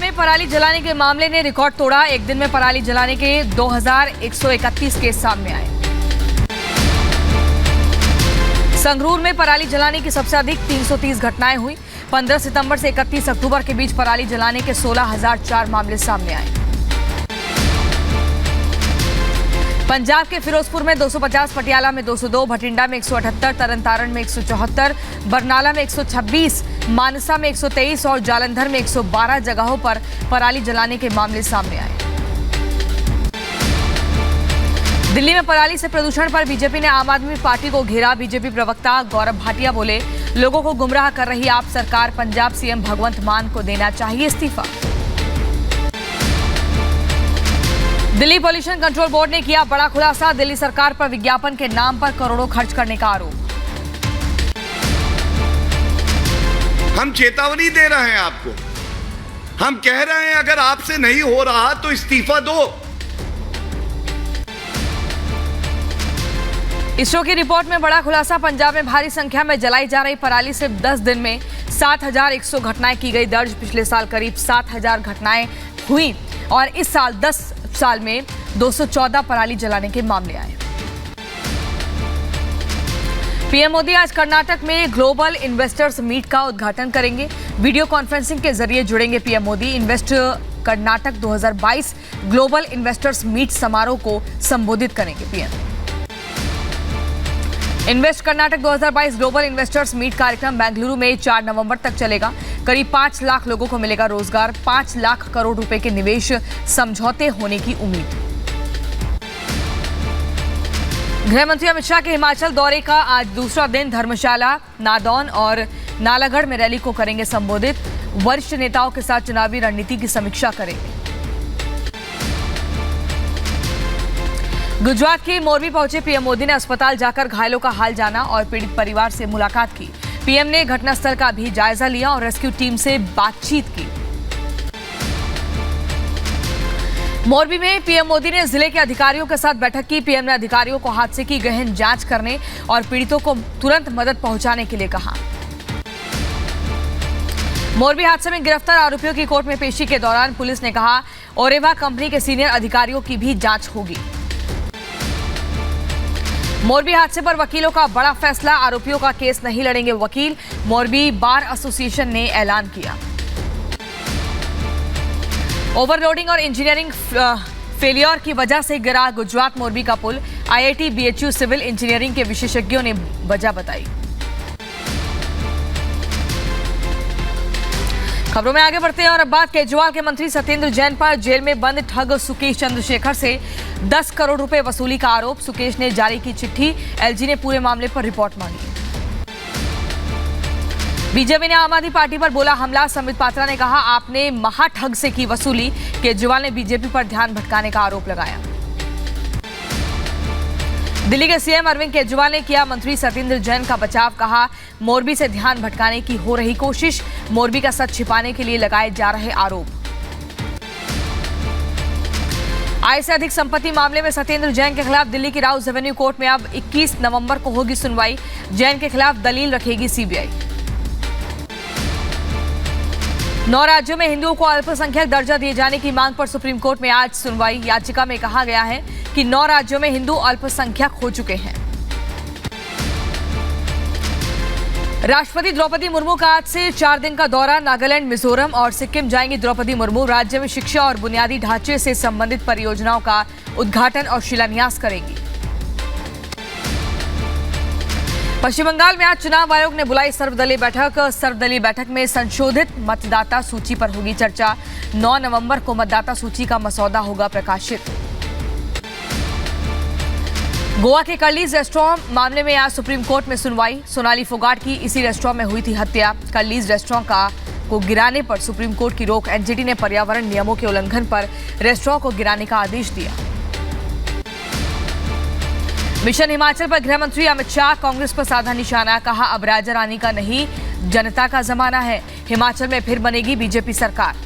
में पराली जलाने के मामले ने रिकॉर्ड तोड़ा। एक दिन में पराली जलाने के 2131 केस सामने आए। संगरूर में पराली जलाने की सबसे अधिक 330 घटनाएं हुई। 15 सितंबर से 31 अक्टूबर के बीच पराली जलाने के 16,004 मामले सामने आए। पंजाब के फिरोजपुर में 250, पटियाला में 202, भटिंडा में 178, तरनतारण में 174, बरनाला में 126, मानसा में 123 और जालंधर में 112 जगहों पर पराली जलाने के मामले सामने आए। दिल्ली में पराली से प्रदूषण पर बीजेपी ने आम आदमी पार्टी को घेरा। बीजेपी प्रवक्ता गौरव भाटिया बोले, लोगों को गुमराह कर रही आप सरकार, पंजाब सीएम भगवंत मान को देना चाहिए इस्तीफा। दिल्ली पॉल्यूशन कंट्रोल बोर्ड ने किया बड़ा खुलासा। दिल्ली सरकार पर विज्ञापन के नाम पर करोड़ों खर्च करने का आरोप। हम चेतावनी दे रहे हैं आपको, हम कह रहे हैं अगर आपसे नहीं हो रहा तो इस्तीफा दो। इसरो की रिपोर्ट में बड़ा खुलासा। पंजाब में भारी संख्या में जलाई जा रही पराली से 10 दिन में 7,100 घटनाएं की गई दर्ज। पिछले साल करीब 7,000 घटनाएं हुई और इस साल 10 साल में 214 पराली जलाने के मामले आए। पीएम मोदी आज कर्नाटक में ग्लोबल इन्वेस्टर्स मीट का उद्घाटन करेंगे। वीडियो कॉन्फ्रेंसिंग के जरिए जुड़ेंगे PM Modi. Invest Karnataka 2022 global investors meet समारोह को संबोधित करेंगे PM. Invest Karnataka 2022 global investors meet कार्यक्रम बेंगलुरु में 4 नवंबर तक चलेगा। करीब 5 लाख लोगों को मिलेगा रोजगार। 5 लाख करोड़ रुपए के निवेश समझौते होने की उम्मीद। गृह मंत्री अमित शाह के हिमाचल दौरे का आज दूसरा दिन। धर्मशाला, नादौन और नालागढ़ में रैली को करेंगे संबोधित। वरिष्ठ नेताओं के साथ चुनावी रणनीति की समीक्षा करेंगे। गुजरात के मोरबी पहुंचे पीएम मोदी ने अस्पताल जाकर घायलों का हाल जाना और पीड़ित परिवार से मुलाकात की। पीएम ने घटनास्थल का भी जायजा लिया और रेस्क्यू टीम से बातचीत की। मोरबी में पीएम मोदी ने जिले के अधिकारियों के साथ बैठक की। पीएम ने अधिकारियों को हादसे की गहन जांच करने और पीड़ितों को तुरंत मदद पहुंचाने के लिए कहा। मोरबी हादसे में गिरफ्तार आरोपियों की कोर्ट में पेशी के दौरान पुलिस ने कहा, ओरेवा कंपनी के सीनियर अधिकारियों की भी जांच होगी। मोरबी हादसे पर वकीलों का बड़ा फैसला। आरोपियों का केस नहीं लड़ेंगे वकील। मोरबी बार एसोसिएशन ने ऐलान किया। ओवरलोडिंग और इंजीनियरिंग फेलियर की वजह से गिरा गुजरात मोरबी का पुल। आईआईटी बीएचयू सिविल इंजीनियरिंग के विशेषज्ञों ने वजह बताई। खबरों में आगे बढ़ते हैं और अब बात केजरीवाल के मंत्री सत्येंद्र जैन पर। जेल में बंद ठग सुकेश चंद्रशेखर से 10 करोड़ रुपए वसूली का आरोप। सुकेश ने जारी की चिट्ठी। एलजी ने पूरे मामले पर रिपोर्ट मांगी। बीजेपी ने आम आदमी पार्टी पर बोला हमला। संबित पात्रा ने कहा, आपने महाठग से की वसूली। केजरीवाल ने बीजेपी पर ध्यान भटकाने का आरोप लगाया। दिल्ली के सीएम अरविंद केजरीवाल ने किया मंत्री सत्येंद्र जैन का बचाव। कहा, मोरबी से ध्यान भटकाने की हो रही कोशिश। मोरबी का सच छिपाने के लिए लगाए जा रहे आरोप। आय से अधिक संपत्ति मामले में सत्येंद्र जैन के खिलाफ दिल्ली की राउस एवेन्यू कोर्ट में अब 21 नवंबर को होगी सुनवाई। जैन के खिलाफ दलील रखेगी सीबीआई। 9 राज्यों में हिंदुओं को अल्पसंख्यक दर्जा दिए जाने की मांग पर सुप्रीम कोर्ट में आज सुनवाई। याचिका में कहा गया है कि 9 राज्यों में हिंदू अल्पसंख्यक हो चुके हैं। राष्ट्रपति द्रौपदी मुर्मू का आज से 4 दिन का दौरा। नागालैंड, मिजोरम और सिक्किम जाएंगी द्रौपदी मुर्मू। राज्य में शिक्षा और बुनियादी ढांचे से संबंधित परियोजनाओं का उद्घाटन और शिलान्यास करेंगी। पश्चिम बंगाल में आज चुनाव आयोग ने बुलाई सर्वदलीय बैठक। सर्वदलीय बैठक में संशोधित मतदाता सूची पर होगी चर्चा। 9 नवंबर को मतदाता सूची का मसौदा होगा प्रकाशित। गोवा के कर्लीज रेस्टोरेंट मामले में आज सुप्रीम कोर्ट में सुनवाई। सोनाली फोगाट की इसी रेस्टोरेंट में हुई थी हत्या। कर्लीज रेस्टोरेंट को गिराने पर सुप्रीम कोर्ट की रोक। एनजीटी ने पर्यावरण नियमों के उल्लंघन पर रेस्टोरेंट को गिराने का आदेश दिया। मिशन हिमाचल पर गृह मंत्री अमित शाह। कांग्रेस पर साधा निशाना। कहा, अब राजा रानी का नहीं जनता का जमाना है। हिमाचल में फिर बनेगी बीजेपी सरकार।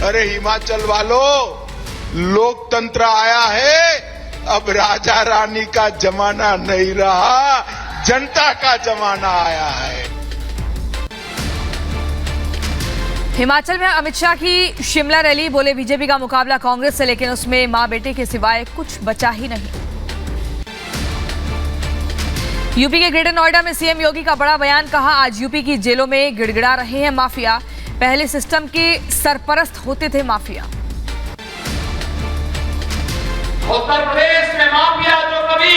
अरे हिमाचल वालों, लोकतंत्र आया है। अब राजा रानी का जमाना नहीं रहा, जनता का जमाना आया है। हिमाचल में अमित शाह की शिमला रैली, बोले बीजेपी का मुकाबला कांग्रेस से, लेकिन उसमें मां बेटे के सिवाय कुछ बचा ही नहीं। यूपी के ग्रेटर नोएडा में सीएम योगी का बड़ा बयान, कहा आज यूपी की जेलों में गिड़गिड़ा रहे हैं माफिया, पहले सिस्टम के सरपरस्त होते थे माफिया। उत्तर प्रदेश में माफिया जो कभी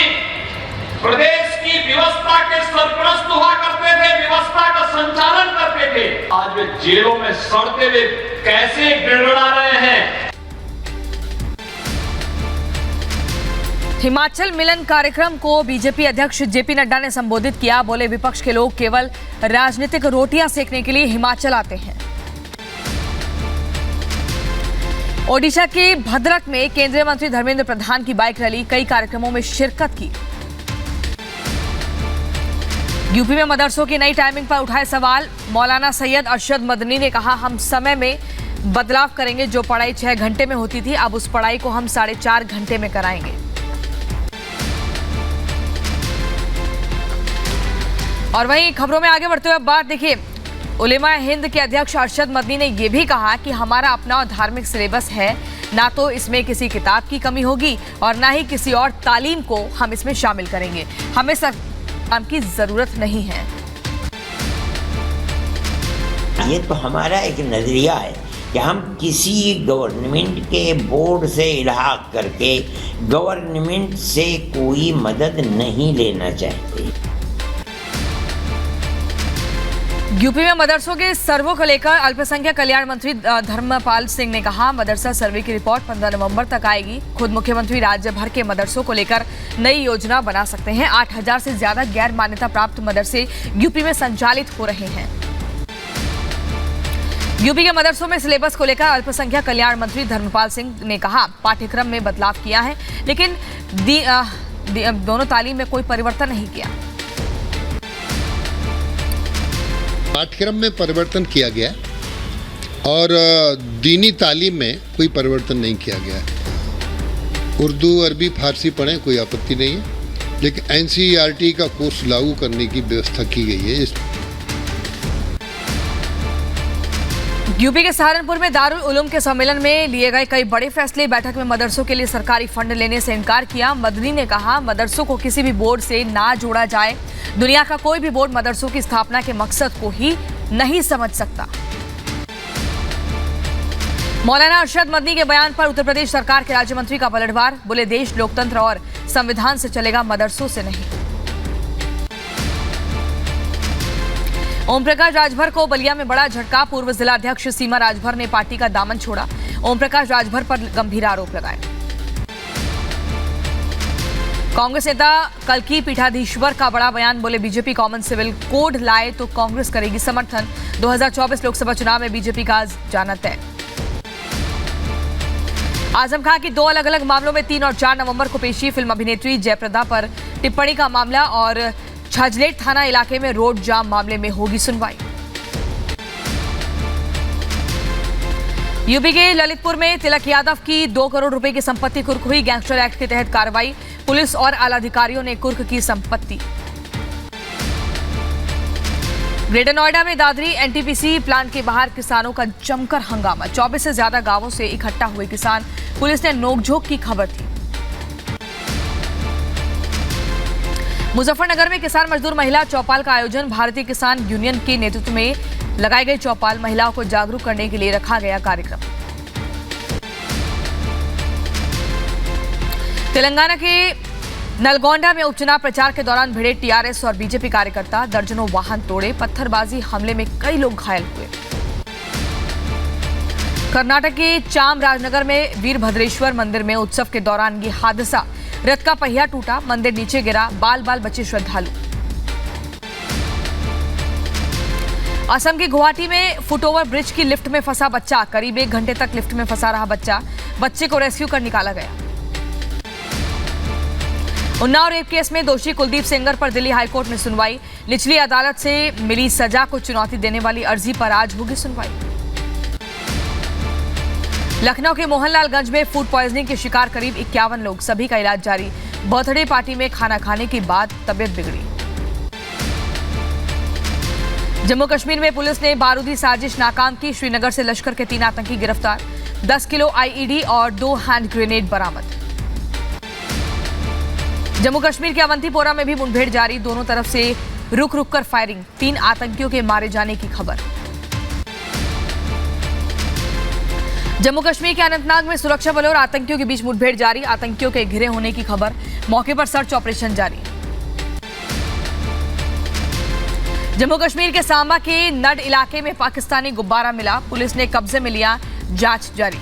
प्रदेश की व्यवस्था के सरपरस्त हुआ करते थे, व्यवस्था का संचालन करते थे, आज वे जेलों में सड़ते हुए कैसे गिड़गिड़ा रहे हैं। हिमाचल मिलन कार्यक्रम को बीजेपी अध्यक्ष जेपी नड्डा ने संबोधित किया, बोले विपक्ष के लोग केवल राजनीतिक रोटियां सेकने के लिए हिमाचल आते हैं। ओडिशा के भद्रक में केंद्रीय मंत्री धर्मेंद्र प्रधान की बाइक रैली, कई कार्यक्रमों में शिरकत की। यूपी में मदरसों की नई टाइमिंग पर उठाए सवाल, मौलाना सैयद अरशद मदनी ने कहा हम समय में बदलाव करेंगे, जो पढ़ाई 6 घंटे में होती थी अब उस पढ़ाई को हम 4.5 घंटे में कराएंगे। और वहीं खबरों में आगे बढ़ते हुए बात देखिए, उलेमा हिंद के अध्यक्ष अरशद मदनी ने यह भी कहा कि हमारा अपना धार्मिक सिलेबस है, ना तो इसमें किसी किताब की कमी होगी और ना ही किसी और तालीम को हम इसमें शामिल करेंगे, हमें काम की जरूरत नहीं है। ये तो हमारा एक नजरिया है कि हम किसी गवर्नमेंट के बोर्ड से इल्हाक करके गवर्नमेंट से कोई मदद नहीं लेना चाहते। यूपी में मदरसों के सर्वे को लेकर अल्पसंख्यक कल्याण मंत्री धर्मपाल सिंह ने कहा मदरसा सर्वे की रिपोर्ट 15 नवंबर तक आएगी। खुद मुख्यमंत्री राज्य भर के मदरसों को लेकर नई योजना बना सकते हैं। 8000 से ज्यादा गैर मान्यता प्राप्त मदरसे यूपी में संचालित हो रहे हैं। यूपी के मदरसों में सिलेबस को लेकर अल्पसंख्यक कल्याण मंत्री धर्मपाल सिंह ने कहा पाठ्यक्रम में बदलाव किया है, लेकिन दोनों तालीम में कोई परिवर्तन नहीं किया। पाठ्यक्रम में परिवर्तन किया गया और दीनी तालीम में कोई परिवर्तन नहीं किया गया। उर्दू, अरबी, फारसी पढ़ें, कोई आपत्ति नहीं है, लेकिन एनसीईआरटी का कोर्स लागू करने की व्यवस्था की गई है। यूपी के सहारनपुर में दारुल उलूम के सम्मेलन में लिए गए कई बड़े फैसले, बैठक में मदरसों के लिए सरकारी फंड लेने से इनकार किया। मदनी ने कहा मदरसों को किसी भी बोर्ड से ना जोड़ा जाए, दुनिया का कोई भी बोर्ड मदरसों की स्थापना के मकसद को ही नहीं समझ सकता। मौलाना अरशद मदनी के बयान पर उत्तर प्रदेश सरकार के राज्य मंत्री का पलटवार, बोले देश लोकतंत्र और संविधान से चलेगा, मदरसों से नहीं। ओम प्रकाश राजभर को बलिया में बड़ा झटका, पूर्व जिला अध्यक्ष सीमा राजभर ने पार्टी का दामन छोड़ा। ओम प्रकाश राजभर पर गंभीर आरोप लगाए। कांग्रेस नेता कल्की पीठाधीश्वर का बड़ा बयान, बोले बीजेपी कॉमन सिविल कोड लाए तो कांग्रेस करेगी समर्थन। 2024 लोकसभा चुनाव में बीजेपी का जाना तय। आजम खान की 2 अलग अलग मामलों में 3 और 4 नवंबर को पेशी, फिल्म अभिनेत्री जयप्रदा पर टिप्पणी का मामला और छाजलेट थाना इलाके में रोड जाम मामले में होगी सुनवाई। यूपी के ललितपुर में तिलक यादव की 2 करोड़ रुपए की संपत्ति कुर्क हुई। गैंगस्टर एक्ट के तहत कार्रवाई, पुलिस और आला अधिकारियों ने कुर्क की संपत्ति। ग्रेटर नोएडा में दादरी एनटीपीसी प्लांट के बाहर किसानों का जमकर हंगामा, 24 से ज्यादा गांवों से इकट्ठा हुए किसान, पुलिस ने नोकझोंक की खबर थी। मुजफ्फरनगर में किसान मजदूर महिला चौपाल का आयोजन, भारतीय किसान यूनियन के नेतृत्व में लगाई गई चौपाल, महिलाओं को जागरूक करने के लिए रखा गया कार्यक्रम। तेलंगाना के नलगोंडा में उपचुनाव प्रचार के दौरान भिड़े टीआरएस और बीजेपी कार्यकर्ता, दर्जनों वाहन तोड़े, पत्थरबाजी हमले में कई लोग घायल हुए। कर्नाटक के चामराजनगर में वीरभद्रेश्वर मंदिर में उत्सव के दौरान ये हादसा, रथ का पहिया टूटा, मंदिर नीचे गिरा, बाल बाल बचे श्रद्धालु। असम के गुवाहाटी में फुटओवर ब्रिज की लिफ्ट में फंसा बच्चा, करीब 1 घंटे तक लिफ्ट में फंसा रहा बच्चे को रेस्क्यू कर निकाला गया। उन्नाव रेप केस में दोषी कुलदीप सेंगर पर दिल्ली हाईकोर्ट में सुनवाई, निचली अदालत से मिली सजा को चुनौती देने वाली अर्जी पर आज होगी सुनवाई। लखनऊ के मोहनलालगंज में फूड पॉइजनिंग के शिकार करीब 51 लोग, सभी का इलाज जारी। बर्थडे पार्टी में खाना खाने के बाद तबीयत बिगड़ी। जम्मू कश्मीर में पुलिस ने बारूदी साजिश नाकाम की। श्रीनगर से लश्कर के 3 आतंकी गिरफ्तार। 10 किलो आईईडी और 2 हैंड ग्रेनेड बरामद। जम्मू कश्मीर के अवंतीपोरा में भी मुठभेड़ जारी। दोनों तरफ से रुक रुक कर फायरिंग। 3 आतंकियों के मारे जाने की खबर। जम्मू कश्मीर के अनंतनाग में सुरक्षा बलों और आतंकियों के बीच मुठभेड़ जारी। आतंकियों के घिरे होने की खबर। मौके पर सर्च ऑपरेशन जारी। जम्मू कश्मीर के सांबा के नड इलाके में पाकिस्तानी गुब्बारा मिला। पुलिस ने कब्जे में लिया। जांच जारी।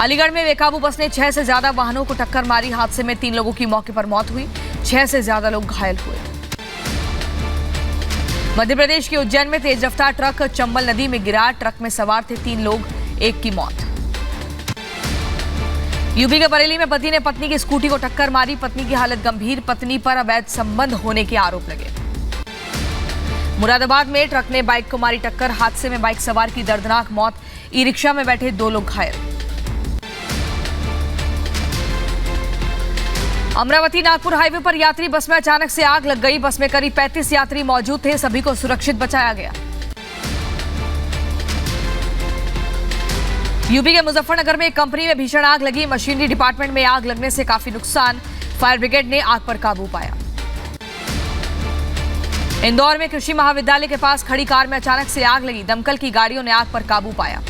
अलीगढ़ में बेकाबू बस ने 6 से ज्यादा वाहनों को टक्कर मारी। हादसे में 3 लोगों की मौके पर मौत हुई। 6 से ज्यादा लोग घायल हुए। मध्य प्रदेश के उज्जैन में तेज रफ्तार ट्रक चंबल नदी में गिरा। ट्रक में सवार थे 3 लोग, 1 की मौत। यूपी के बरेली में पति ने पत्नी की स्कूटी को टक्कर मारी। पत्नी की हालत गंभीर। पत्नी पर अवैध संबंध होने के आरोप लगे। मुरादाबाद में ट्रक ने बाइक को मारी टक्कर। हादसे में बाइक सवार की दर्दनाक मौत। ई रिक्शा में बैठे 2 लोग घायल। अमरावती नागपुर हाईवे पर यात्री बस में अचानक से आग लग गई। बस में करीब 35 यात्री मौजूद थे। सभी को सुरक्षित बचाया गया। यूपी के मुजफ्फरनगर में एक कंपनी में भीषण आग लगी। मशीनरी डिपार्टमेंट में आग लगने से काफी नुकसान। फायर ब्रिगेड ने आग पर काबू पाया। इंदौर में कृषि महाविद्यालय के पास खड़ी कार में अचानक से आग लगी। दमकल की गाड़ियों ने आग पर काबू पाया।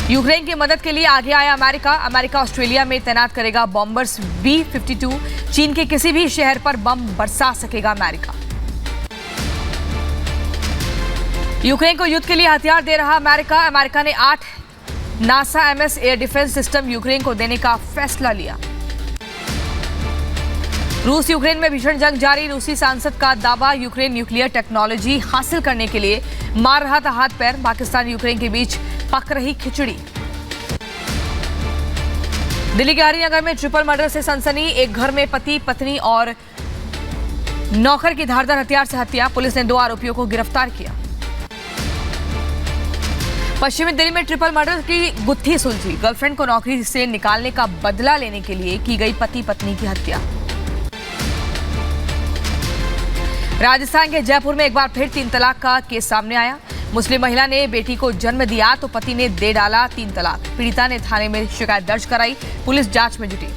यूक्रेन की मदद के लिए आगे आया अमेरिका। अमेरिका ऑस्ट्रेलिया में तैनात करेगा बॉम्बर्स B-52। चीन के किसी भी शहर पर बम बरसा सकेगा अमेरिका। यूक्रेन को युद्ध के लिए हथियार दे रहा अमेरिका। अमेरिका ने 8 NASA MS air defence system Ukraine को देने का फैसला लिया। रूस यूक्रेन में भीषण जंग जारी। रूसी सांसद का दावा, यूक्रेन न्यूक्लियर टेक्नोलॉजी हासिल करने के लिए मार रहा था हाथ पैर। पाकिस्तान यूक्रेन के बीच पक रही खिचड़ी। दिल्ली के हरिनगर में ट्रिपल मर्डर से सनसनी। एक घर में पति, पत्नी और नौकर की धारदार हथियार से हत्या। पुलिस ने 2 आरोपियों को गिरफ्तार किया। पश्चिमी दिल्ली में ट्रिपल मर्डर की गुत्थी सुलझी। गर्लफ्रेंड को नौकरी से निकालने का बदला लेने के लिए की गई पति पत्नी की हत्या। राजस्थान के जयपुर में एक बार फिर 3 तलाक का केस सामने आया। मुस्लिम महिला ने बेटी को जन्म दिया तो पति ने दे डाला 3 तलाक। पीड़िता ने थाने में शिकायत दर्ज कराई। पुलिस जांच में जुटी।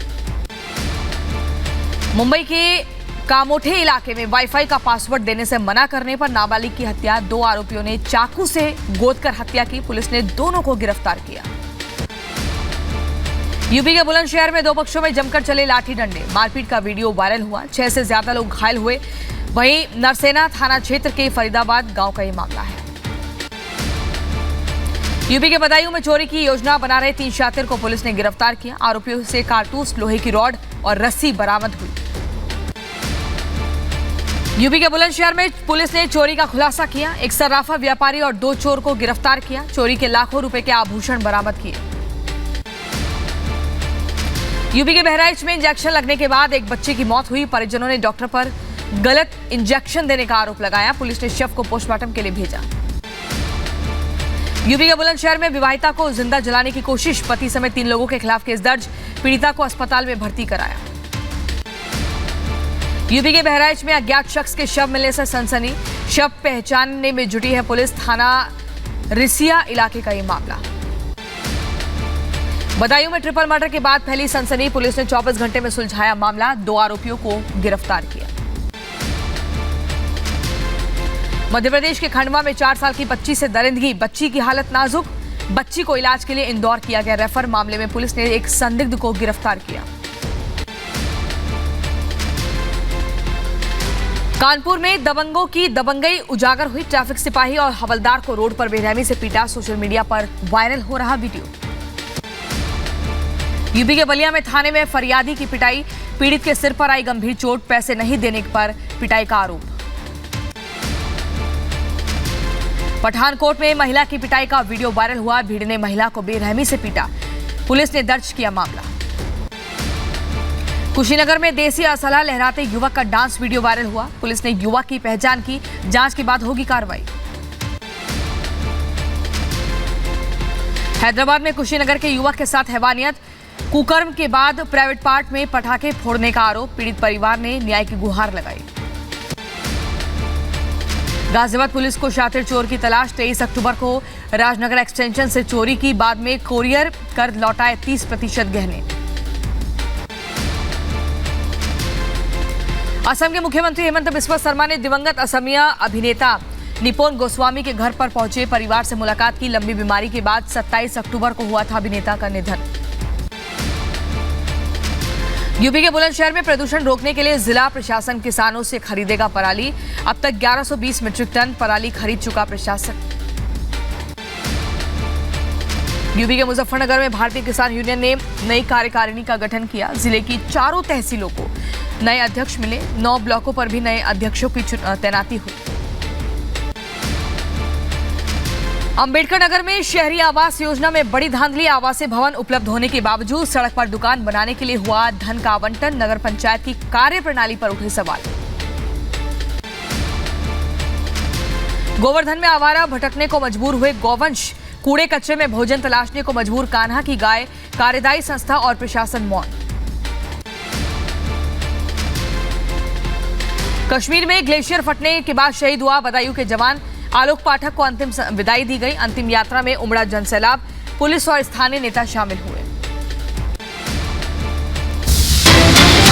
मुंबई के कामोठे इलाके में वाईफाई का पासवर्ड देने से मना करने पर नाबालिग की हत्या। 2 आरोपियों ने चाकू से गोदकर हत्या की। पुलिस ने दोनों को गिरफ्तार किया। यूपी के बुलंदशहर में 2 पक्षों में जमकर चले लाठी डंडे। मारपीट का वीडियो वायरल हुआ। 6 से ज्यादा लोग घायल हुए। वहीं नरसेना थाना क्षेत्र के फरीदाबाद गांव का ये मामला है। यूपी के बदायूं में चोरी की योजना बना रहे 3 शातिर को पुलिस ने गिरफ्तार किया। आरोपियों से कारतूस, लोहे की रॉड और रस्सी बरामद हुई। यूपी के बुलंदशहर में पुलिस ने चोरी का खुलासा किया। एक सर्राफा व्यापारी और 2 चोर को गिरफ्तार किया। चोरी के लाखों रुपए के आभूषण बरामद किए। यूपी के बहराइच में इंजेक्शन लगने के बाद एक बच्चे की मौत हुई। परिजनों ने डॉक्टर पर गलत इंजेक्शन देने का आरोप लगाया। पुलिस ने शव को पोस्टमार्टम के लिए भेजा। यूपी के बुलंदशहर में विवाहिता को जिंदा जलाने की कोशिश। पति समेत 3 लोगों के खिलाफ केस दर्ज। पीड़िता को अस्पताल में भर्ती कराया। यूपी के बहराइच में अज्ञात शख्स के शव मिलने से सनसनी। शव पहचानने में जुटी है पुलिस। थाना रिसिया इलाके का ये मामला। बदायूं में ट्रिपल मर्डर के बाद फैली सनसनी। पुलिस ने 24 घंटे में सुलझाया मामला। 2 आरोपियों को गिरफ्तार किया। मध्य प्रदेश के खंडवा में 4 साल की बच्ची से दरिंदगी। बच्ची की हालत नाजुक। बच्ची को इलाज के लिए इंदौर किया गया रेफर। मामले में पुलिस ने एक संदिग्ध को गिरफ्तार किया। कानपुर में दबंगों की दबंगई उजागर हुई। ट्रैफिक सिपाही और हवलदार को रोड पर बेरहमी से पीटा। सोशल मीडिया पर वायरल हो रहा वीडियो। यूपी के बलिया में थाने में फरियादी की पिटाई। पीड़ित के सिर पर आई गंभीर चोट। पैसे नहीं देने पर पिटाई का आरोप। पठानकोट में महिला की पिटाई का वीडियो वायरल हुआ। भीड़ ने महिला को बेरहमी से पीटा। पुलिस ने दर्ज किया मामला। कुशीनगर में देसी असला लहराते युवक का डांस वीडियो वायरल हुआ। पुलिस ने युवक की पहचान की। जांच के बाद होगी कार्रवाई। हैदराबाद में कुशीनगर के युवक के साथ हैवानियत। कुकर्म के बाद प्राइवेट पार्ट में पटाखे फोड़ने का आरोप। पीड़ित परिवार ने न्याय की गुहार लगाई। गाजियाबाद पुलिस को शातिर चोर की तलाश। 23 अक्टूबर को राजनगर एक्सटेंशन से चोरी की, बाद में कोरियर कर लौटाए 30% गहने। असम के मुख्यमंत्री हेमंत बिस्वा शर्मा ने दिवंगत असमिया अभिनेता निपोन गोस्वामी के घर पर पहुंचे, परिवार से मुलाकात की। लंबी बीमारी के बाद 27 अक्टूबर को हुआ था अभिनेता का निधन। यूपी के बुलंदशहर में प्रदूषण रोकने के लिए जिला प्रशासन किसानों से खरीदेगा पराली। अब तक 1120 मीट्रिक टन पराली खरीद चुका प्रशासन। यूपी के मुजफ्फरनगर में भारतीय किसान यूनियन ने नई कार्यकारिणी का गठन किया। जिले की 4 तहसीलों को नए अध्यक्ष मिले। 9 ब्लॉकों पर भी नए अध्यक्षों की तैनाती हुई। अंबेडकर नगर में शहरी आवास योजना में बड़ी धांधली। आवासीय भवन उपलब्ध होने के बावजूद सड़क पर दुकान बनाने के लिए हुआ धन का आवंटन। नगर पंचायत की कार्यप्रणाली पर उठे सवाल। गोवर्धन में आवारा भटकने को मजबूर हुए गौवंश। कूड़े कचरे में भोजन तलाशने को मजबूर कान्हा की गाय। कार्यदायी संस्था और प्रशासन मौन। कश्मीर में ग्लेशियर फटने के बाद शहीद हुआ बदायूं के जवान। आलोक पाठक को अंतिम विदाई दी गई। अंतिम यात्रा में उमड़ा जनसैलाब। पुलिस और स्थानीय नेता शामिल हुए।